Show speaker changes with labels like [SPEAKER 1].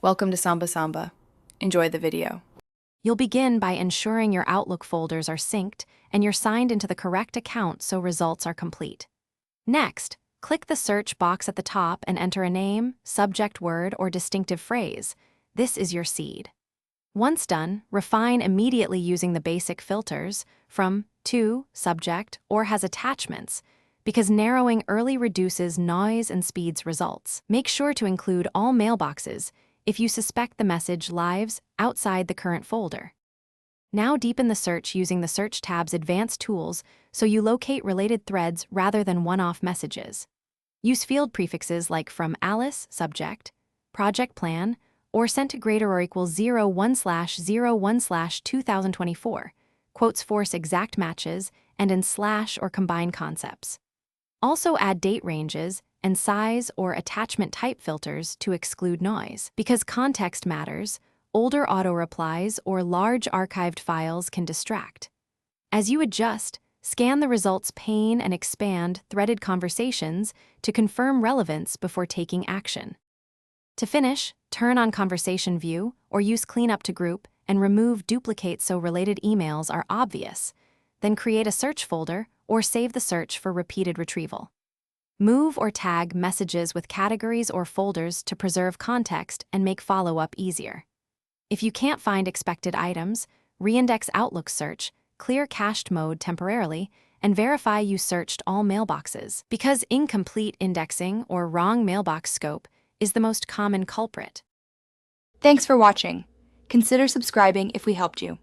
[SPEAKER 1] Welcome to Samba Samba. Enjoy the video.
[SPEAKER 2] You'll begin by ensuring your Outlook folders are synced and you're signed into the correct account so results are complete. Next, click the search box at the top and enter a name, subject word, or distinctive phrase. This is your seed. Once done, refine immediately using the basic filters from to, subject, or has attachments, because narrowing early reduces noise and speeds results. Make sure to include all mailboxes if you suspect the message lives outside the current folder. Now deepen the search using the Search tab's advanced tools so you locate related threads rather than one-off messages. Use field prefixes like from Alice, subject, project plan, or sent to greater or equal 01/01/2024. Quotes force exact matches and in slash or combine concepts. Also add date ranges and size or attachment type filters to exclude noise. Because context matters, older auto-replies or large archived files can distract. As you adjust, scan the results pane and expand threaded conversations to confirm relevance before taking action. To finish, turn on Conversation View or use Cleanup to Group and remove duplicates so related emails are obvious. Then create a search folder or save the search for repeated retrieval. Move or tag messages with categories or folders to preserve context and make follow-up easier. If you can't find expected items, reindex Outlook search, clear cached mode temporarily, and verify you searched all mailboxes, because incomplete indexing or wrong mailbox scope is the most common culprit.
[SPEAKER 3] Thanks for watching. Consider subscribing if we helped you.